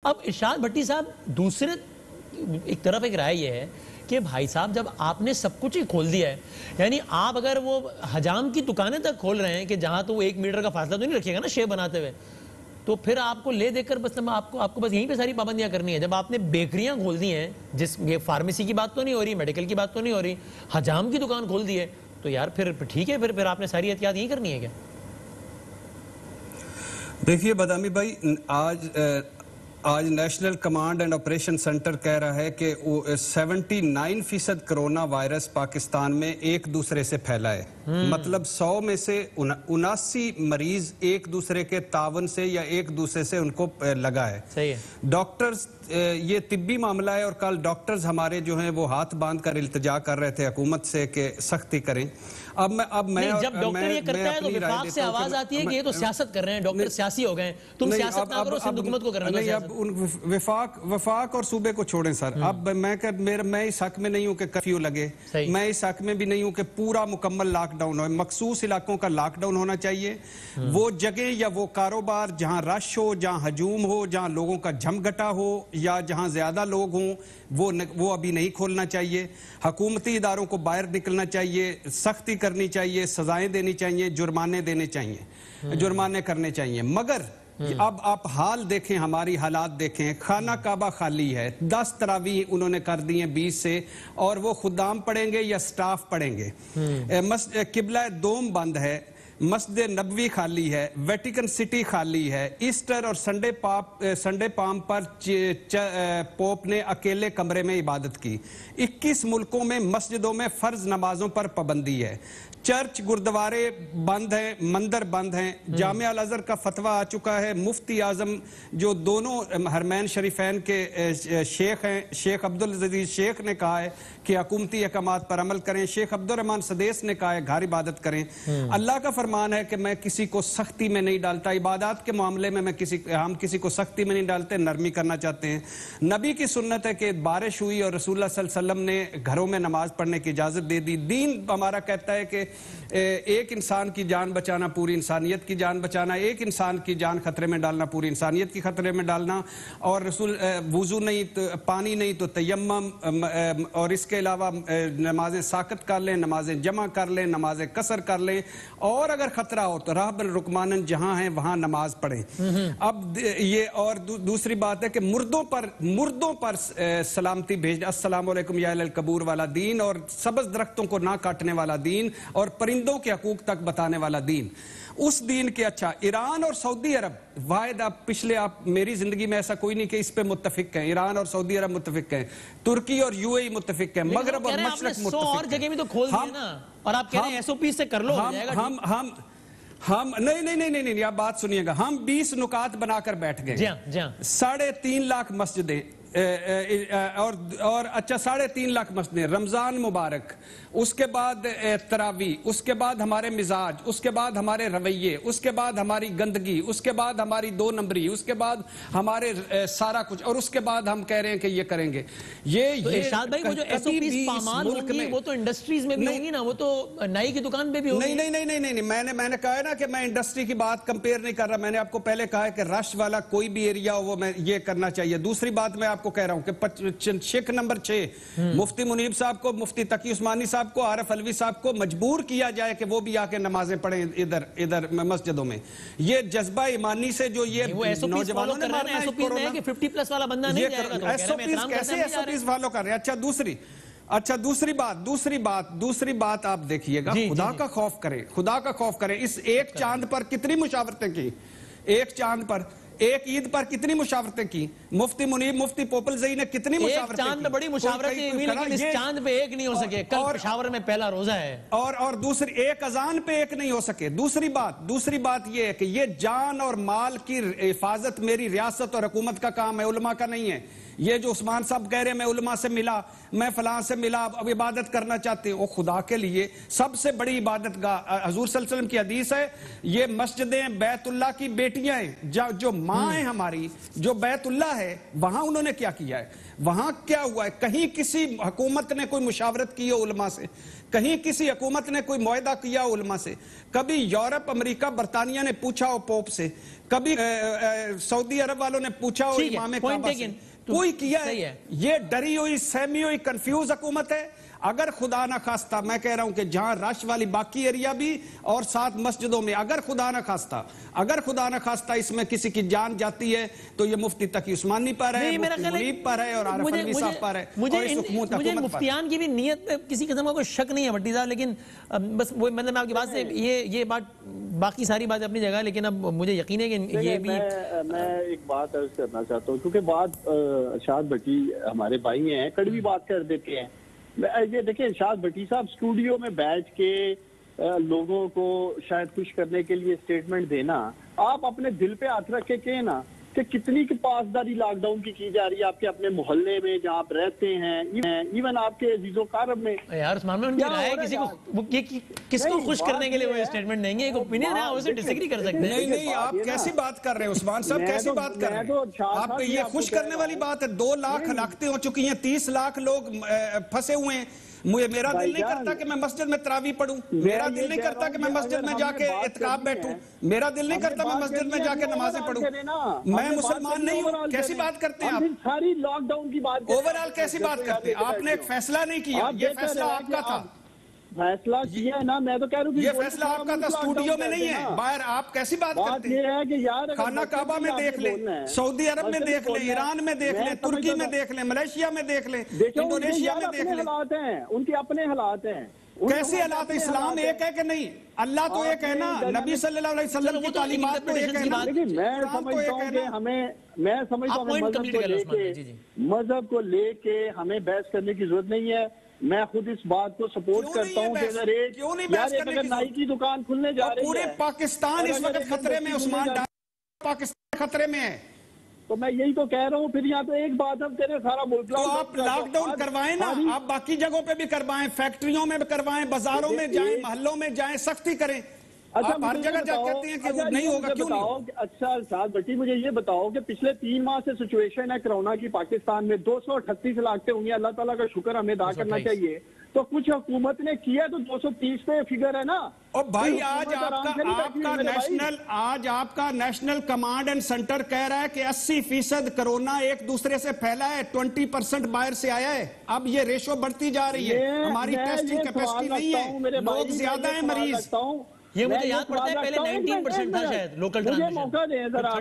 अब इरशाद भट्टी साहब दूसरे एक तरफ एक राय ये है कि भाई साहब जब आपने सब कुछ ही खोल दिया है, यानी आप अगर वो हजाम की दुकानें तक खोल रहे हैं कि जहां तो वो 1 मीटर का फासला तो नहीं रखिएगा ना शेव बनाते हुए, तो फिर आपको ले देकर बस आपको बस यहीं पे सारी पाबंदियां करनी है। जब आपने बेकरियां खोल दी हैं, जिस ये फार्मेसी की बात तो नहीं हो रही, मेडिकल की बात तो नहीं हो रही, हजाम की दुकान खोल दी है, तो यार फिर ठीक है, फिर आपने सारी एहतियात यही करनी है क्या? देखिए बदामी भाई, आज national command and operation centre कह रहा है कि 79% कोरोना वायरस पाकिस्तान में एक दूसरे से फैला है। मतलब 100 में से 79 मरीज एक दूसरे के तावन से या एक दूसरे से उनको लगा है। सही है। डॉक्टर्स, ये तिब्बी मामला है और कल डॉक्टर्स हमारे जो हैं वो हाथ बांध कर इल्तिजा कर रहे थे हुकूमत से कि सख्ती करें। अब मैं जब डॉक्टर ये करता है तो विफाक से आवाज आती है कि ये तो सियासत कर रहे हैं, डॉक्टर सियासी हो गए, तुम सियासत ना करो, सिर्फ हुकूमत को करने दो। नहीं, अब उन विफाक और सूबे को छोड़ें सर। अब मैं इस हक में नहीं हूं कि कर्फ्यू लगे, मैं इस हक में भी नहीं हूं कि पूरा मुकम्मल लॉकडाउन हो। मखसूस इलाकों का लॉकडाउन होना चाहिए। वो जगह या वो कारोबार जहां रश हो, जहां हजूम हो, जहां लोगों का झमघटा हो या जहां ज्यादा लोग हों, वो अभी नहीं खोलना चाहिए। हुकूमती इदारों को बाहर निकलना चाहिए, सख्ती करनी चाहिए, सजाएं देनी चाहिए, जुर्माने देने चाहिए, जुर्माने करने चाहिए। मगर अब आप हाल देखें, हमारी हालात देखें। खाना काबा खाली है, 10 तरावी उन्होंने कर दी हैं 20 से, और वो खुदाम पढ़ेंगे या स्टाफ पढ़ेंगे। किबला दोम बंद है, मस्जिद नबवी खाली है, वेटिकन सिटी खाली है। ईस्टर और संडे पाम पर पोप ने अकेले कमरे में इबादत की। 21 मुल्कों में मस्जिदों में फर्ज नमाजों पर पाबंदी है। चर्च गुरुद्वारे बंद हैं, मंदिर बंद हैं। जामिया अल अज़हर का फतवा आ चुका है। मुफ्ती आजम जो दोनों हरमैन शरीफैन के शेख हैं, शेख अब्दुल अजीज शेख ने कहा है कि हुकूमती अहकामात पर अमल करें। शेख अब्दुल रहमान सदेस ने कहा है घर इबादत करें। अल्लाह का फरमान है कि मैं किसी को सख्ती में नहीं डालता। इबादत के मामले में हम किसी को सख्ती में नहीं डालते, नरमी करना चाहते हैं। नबी की सुन्नत है कि बारिश हुई और रसूलुल्लाह सल्लल्लाहु अलैहि वसल्लम ने घरों में नमाज पढ़ने की इजाजत दे दी। दीन हमारा कहता है कि एक इंसान की जान बचाना पूरी इंसानियत की जान बचाना, एक इंसान की जान खतरे में डालना पूरी इंसानियत की खतरे में डालना। और रसूल वुजू नहीं तो पानी नहीं तो तयम्मम, और इसके अलावा नमाजें साकत कर लें, नमाजें जमा कर लें, नमाजें कसर कर लें, और अगर खतरा हो तो राहबल रुकमानन जहां हैं वहां नमाज पढ़ें। अब ये और दूसरी बात है कि मुर्दों पर सलामती भेज, अस्सलाम वालेकुम या अहल कबूर वाला दीन, और सब्ज दरख्तों को ना काटने वाला दीन, और परिंदों के हकूक तक बताने वाला दीन, उस दीन के। अच्छा, ईरान और सऊदी अरब वाहिद, आप मेरी जिंदगी में ऐसा कोई नहीं कि इस पे मुत्तफिक हैं। ईरान और सऊदी अरब मुत्तफिक हैं, तुर्की और यूएई मुत्तफिक हैं, मगरब और मशरक मुत्तफिक हैं। और जगह भी तो खोल दिया ना, और आप कह रहे हैं एसओपी से कर लो, हम नहीं, आप बात सुनिएगा। हम 20 नुकात बनाकर बैठ गए। 3.5 लाख मस्जिदें और अच्छा 3.5 लाख मस्जिदें, रमजान मुबारक, उसके बाद तरावी, उसके बाद हमारे मिजाज, उसके बाद हमारे रवैये, उसके बाद हमारी गंदगी, उसके बाद हमारी 2 नंबरी, उसके बाद हमारे सारा कुछ, और उसके बाद हम कह रहे हैं कि ये करेंगे। तो इरशाद भाई, वो जो एसओपीज पामाल होंगी वो तो इंडस्ट्रीज में भी होंगी ना, वो तो नाई की दुकान पे भी होंगी। नहीं, मैंने कहा है ना कि मैं इंडस्ट्री की बात कंपेयर नहीं कर रहा। मैंने आपको पहले कहा है कि रश वाला कोई भी एरिया हो वो मैं ये करना चाहिए। दूसरी बात मैं आपको कह रहा हूं कि शेख नंबर 6 मुफ्ती मुनीब साहब को, मुफ्ती तकी उस्मानी साहब को, आरिफ अलवी साहब को मजबूर किया जाए कि वो भी आके नमाजें पढ़ें इधर मस्जिदों में। ये जज्बा ईमानी से जो ये नौजवानों ने मारना है कि 50+ वाला बंदा नहीं जाएगा, तो कैसे एसओपीज फॉलो कर रहे हैं। अच्छा, दूसरी बात आप देखिएगा, खुदा का खौफ करें, खुदा का खौफ करें। इस एक चांद पर कितनी मुशावरतें की, एक चांद पर, एक ईद पर कितनी मुशावरतें की। मुफ्ती मुनीब, मुफ्ती पोपल जई ने कितनी मुशावरतें की। चांद पे बड़ी मुशावरतें हुई, लेकिन इस चांद पे एक नहीं हो सके। कल पेशावर में पहला रोजा है, और दूसरी एक अजान पे एक नहीं हो सके। दूसरी बात ये है कि ये जान और माल की हिफाजत मेरी रियासत और हुकूमत का काम है, उलमा का नहीं है। ये जो उस्मान साहब कह रहे हैं मैं उलमा से मिला, मैं फलां से मिला, अब इबादत करना चाहते हो, खुदा के लिए सबसे बड़ी इबादत गाह हजूर सल्लल्लाहु अलैहि वसल्लम की हदीस है, ये मस्जिदें बैतुल्लाह की बेटियां हैं। जो माँ है हमारी, जो बैतुल्लाह है, वहां उन्होंने क्या किया है। वहां क्या हुआ है? कहीं किसी हुकूमत ने कोई मुशावरत की हो उलमा से? कहीं किसी हुकूमत ने कोई मुआहदा किया हो उलमा से? कभी यूरोप, अमेरिका, बरतानिया ने पूछा हो पोप से? कभी सऊदी अरब वालों ने पूछा हो इमाम काबा से? कोई किया है? ये डरी हुई, सहमी हुई, कंफ्यूज हुकूमत है। अगर खुदा ना खास्ता, मैं कह रहा हूं कि जहां रश वाली बाकी एरिया भी और साथ मस्जिदों में, अगर खुदा ना खास्ता इसमें किसी की जान जाती है तो ये मुफ्ती तकी उस्मानी पर है, मुफ्ती मुनीब पर है और आरिफ अलवी साहब पर है। मुझे मुफ्तियान की भी नीयत पे किसी किस्म का कोई शक नहीं है भट्टी साहब, लेकिन बस वो मतलब मैं आपकी बात से ये बात, बाकी सारी बात अपनी जगह, लेकिन अब मुझे यकीन है कि ये भी मैं एक बात अर्ज करना चाहता हूँ, क्योंकि बात इरशाद भट्टी हमारे भाई हैं, कड़वी बात कर देते हैं। ये देखिए इरशाद भट्टी साहब स्टूडियो में बैठ के लोगों को शायद खुश करने के लिए स्टेटमेंट देना, आप अपने दिल पे हाथ रख के कहें ना कि कितनी की पासदारी लॉकडाउन की जा रही है आपके अपने मोहल्ले में जहाँ आप रहते हैं, इवन आपके अजीजो कारब में। यार उस्मान में उनकी राय है, किसी को किसको खुश करने के लिए वो स्टेटमेंट देंगे? एक ओपिनियन है, उसे डिसएग्री कर सकते हैं। नहीं, आप कैसी बात कर रहे हैं उस्मान साहब? कैसी बात कर रहे हैं आप? ये खुश करने वाली बात है। 2 लाख हलाकतें हो चुकी हैं, 30 लाख लोग फंसे हुए हैं। मेरा दिल नहीं करता कि मैं मस्जिद में तरावी पढ़ूं, मेरा दिल नहीं करता कि मैं मस्जिद में जाके इत्काफ बैठूं, मेरा दिल नहीं करता मैं मस्जिद में जाके नमाजें पढ़ूं। मैं मुसलमान नहीं हूं। कैसी बात करते हैं आप? सारी लॉकडाउन की बात, ओवरऑल कैसी बात करते हैं? आपने एक फैसला नहीं किया, ये फैसला आपका था। फैसला किया है ना, मैं तो कह रहा हूँ ये फैसला आपका था, स्टूडियो में नहीं है, बाहर। आप कैसी बात करते हैं? ये है कि यार खाना काबा में देख ले, सऊदी अरब में देख ले, ईरान में देख ले, तुर्की में देख ले, मलेशिया में देख ले, इंडोनेशिया में देख ले, हालात हैं उनके अपने हालात हैं। कैसे हालात? इस्लाम एक है कि नहीं? अल्लाह तो एक है ना, नबी सल्लल्लाहु अलैहि वसल्लम की तालीमात तो एक है ना। मैं समझता हूँ कि मैं समझता हूँ मजहब को लेके हमें बहस करने की जरूरत नहीं है। मैं खुद इस बात को सपोर्ट करता हूँ कि अगर नाई की दुकान खुलने जा रही है, पूरे पाकिस्तान इस वक्त खतरे में, उस्मान, पाकिस्तान खतरे में है, तो मैं यही तो कह रहा हूँ। फिर यहाँ तो एक बात हम तेरे सारा मुल्क, तो आप लॉकडाउन करवाएं ना, आप बाकी जगहों पे भी करवाएं, फैक्ट्रियों में भी करवाएं, बाजारों में जाएं, मोहल्लों में जाएं, सख्ती करें। अच्छा, आप हर जगह कहते हैं कि वो नहीं होगा, क्यों नहीं? अच्छा इरशाद भट्टी, मुझे ये बताओ कि पिछले 3 माह से सिचुएशन है कोरोना की पाकिस्तान में, 238 लाख हुई है, अल्लाह ताला का शुक्र हमें अदा करना चाहिए। तो कुछ हुकूमत ने किया तो 230 पे फिगर है ना। और भाई आज आपका नेशनल कमांड एंड सेंटर कह रहा है कि 80% कोरोना एक दूसरे से फैला है, 20% बाहर से आया है। अब ये रेशो बढ़ती जा रही है, हमारी टेस्टिंग कैपेसिटी नहीं है, लोग ज्यादा है मरीज। ये मुझे याद पड़ता है पहले 19% था शायद लोकल ट्रांसमिशन। मौका दें जरा,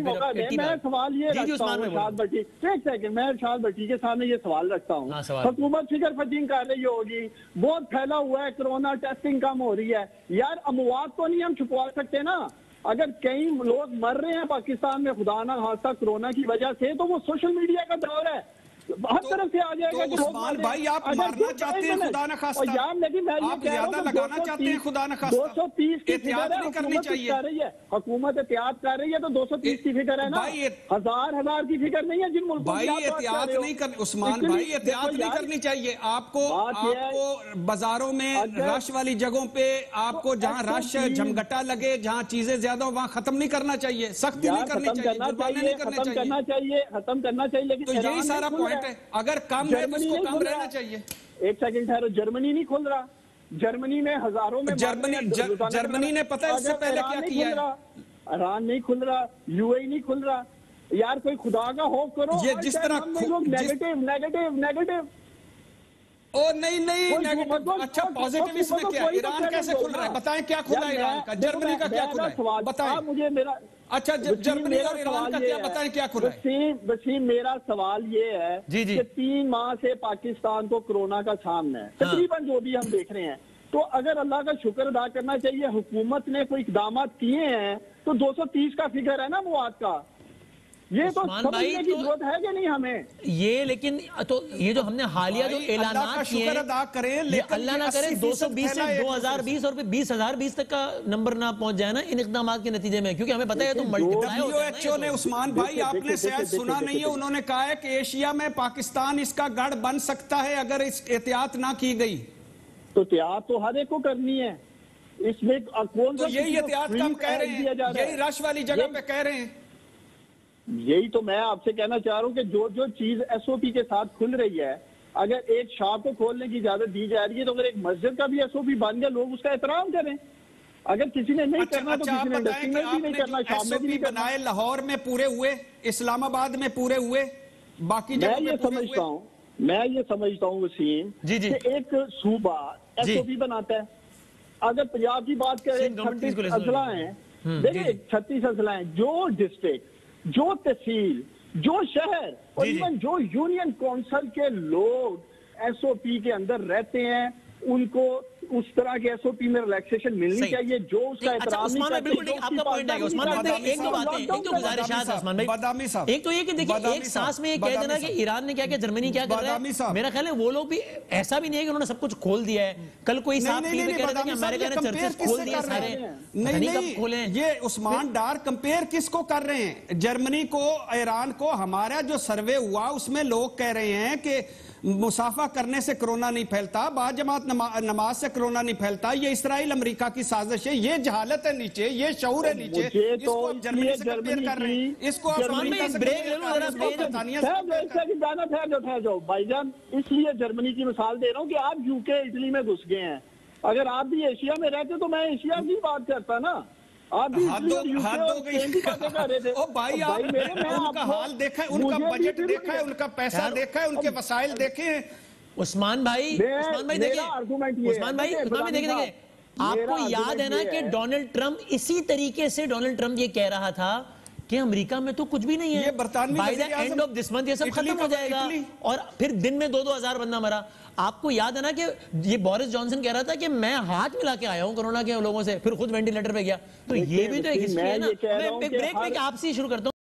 मौका दें। मैं सवाल ये रखता हूँ इरशाद भट्टी, एक सेकंड, मैं इरशाद भट्टी के सामने ये सवाल रखता हूँ। हुकूमत फिगर फटिंग कर रही होगी, बहुत फैला हुआ है कोरोना, टेस्टिंग कम हो रही है। यार अमवात तो नहीं हम छुपवा सकते ना। अगर कई लोग मर रहे हैं पाकिस्तान में खुदा ना खास्ता कोरोना की वजह से, तो वो सोशल मीडिया का दौर है, हर तरफ से आ जाएगा। तो उस्मान भाई आप मारना चाहते हैं खुदा न खास्ता, यार लेकिन आप ज्यादा लगाना चाहते हैं खुदा न खास्ता। 230 की एहतियात नहीं करनी चाहिए। हुकूमत एहतियात कर रही है तो 230 की फिगर है ना, हजार की फिगर नहीं है जिन मुल्कों भाई एहतियात नहीं कर, उस्मान भाई एहतियात नहीं करनी चाहिए आपको। बाजारों में रश वाली जगहों पे आपको जहाँ रश झमघटा लगे, जहाँ चीजें ज्यादा हो, वहाँ खत्म नहीं करना चाहिए, सख्ती नहीं करनी चाहिए, जुर्माने नहीं करने चाहिए, खत्म करना चाहिए। लेकिन तो यही सारा पॉइंट है, अगर कम है तो उसको कम रहना चाहिए। एक सेकंड ठहरो, जर्मनी नहीं खुल रहा, जर्मनी में हजारों में, जर्मनी ने पता है इससे पहले क्या किया है? ईरान नहीं खुल रहा, यूएई नहीं खुल रहा। यार कोई खुदा का खौफ करो। ये जिस तरह नेगेटिव ओ नहीं अच्छा पॉजिटिव इसमें क्या? ईरान कैसे खुल रहा है बताएं, क्या खुला है ईरान का? जर्मनी का क्या खुला है बताएं मुझे। मेरा अच्छा जर्मनी और ईरान का क्या बताएं, क्या खुला है? वसीम मेरा सवाल ये है कि 3 माह से पाकिस्तान को कोरोना का सामना है तकरीबन, जो भी हम देख रहे हैं। तो अगर अल्लाह का शुक्र अदा करना चाहिए, हुकूमत ने कोई इकदाम किए हैं, तो 230 का फिगर है ना मुआद का। ये तो समझने की जरूरत है कि नहीं हमें ये? लेकिन तो ये जो हमने हालिया जो ऐलानात किए हैं, अदा करें, लेकिन अल्लाह ना करे 220 से 2020 और फिर 2020 तक का नंबर ना पहुंच जाए ना इन इकदाम के नतीजे में, क्योंकि हमें पता है तो WHO ने, उस्मान भाई आपने शायद सुना नहीं है, उन्होंने कहा है कि एशिया में पाकिस्तान इसका गढ़ बन सकता है अगर इस एहतियात ना की गई। तो एहतियात तो हर एक को करनी है इसमें, कौन तो यही एहतियात का हम कह रहे हैं, यही रश वाली जगह पे कह रहे हैं। यही तो मैं आपसे कहना चाह रहा हूँ कि जो जो चीज एसओपी के साथ खुल रही है, अगर एक शॉप को खोलने की इजाजत दी जा रही है तो अगर एक मस्जिद का भी एसओपी बन गया, लोग उसका एहतराम करें। अगर किसी ने नहीं करना तो किसी ने इंडस्ट्री में भी नहीं करना, शॉप में भी नहीं करना। बनाए लाहौर में पूरे हुए, इस्लामाबाद में पूरे हुए, बाकी जगह मैं ये समझता हूँ वसीम जी जी कि एक सूबा एसओपी बनाता है। अगर पंजाब की बात करें 36 अजला हैं, देखिए 36 अजला हैं, जो डिस्ट्रिक्ट, जो तहसील, जो शहर और इवन जो यूनियन काउंसिल के लोग एसओपी के अंदर रहते हैं, उनको उस तरह के एसओपी में रिलैक्सेशन मिलनी चाहिए जो उसका अच्छा उस्मान भाई बिल्कुल ठीक, आपका पॉइंट है उस्मान भाई। एक दो बातें, एक दो गुजारिशात है उस्मान भाई। बदामी साहब, एक तो ये कि देखिए एक सांस में ये कह देना कि ईरान ने क्या किया, जर्मनी क्या कर रहा है, मेरा ख्याल है वो लोग भी ऐसा भी नहीं है कि उन्होंने सब कुछ खोल दिया है। कल कोई साहब टीवी पे कह रहे थे कि अमेरिका ने चर्चेस खोल दिए सारे, नहीं कब खोले। ये उस्मान डार कंपेयर किसको कर रहे हैं? जर्मनी को, ईरान को। हमारा जो सर्वे हुआ उसमें लोग कह रहे हैं कि मुसाफा करने से कोरोना नहीं फैलता, बाजमात नमाज से कोरोना नहीं फैलता। ये इसराइल अमेरिका की साजिश है, ये जहालत है नीचे, ये शऊर है नीचे। इसको जर्मनी से कंपेयर कर रहे हैं, इसको ठहर जाओ भाईजान। इसलिए जर्मनी की मिसाल दे रहा हूँ कि आप यूके इटली में घुस गए हैं। अगर आप भी एशिया में रहते तो मैं एशिया की बात करता ना। आप भी उनका हाल देखा है, उनका बजट देखा है, उनका पैसा देखा है, उनके वसाइल देखे हैं। उस्मान भाई देखिए, उस्मान भाई देखिए, आपको याद है ना कि डोनाल्ड ट्रंप इसी तरीके से ये कह रहा था कि अमेरिका में तो कुछ भी नहीं है, by the end of this month ये सब खत्म हो जाएगा, और फिर दिन में 2-2 हजार बंदा मरा। आपको याद है ना कि ये बोरिस जॉनसन कह रहा था कि मैं हाथ मिला के आया हूं कोरोना के लोगों से, फिर खुद वेंटिलेटर पे गया। तो ये भी तो एक हिस्ट्री है ना। मैं एक ब्रेक में आपसे शुरू करता हूं।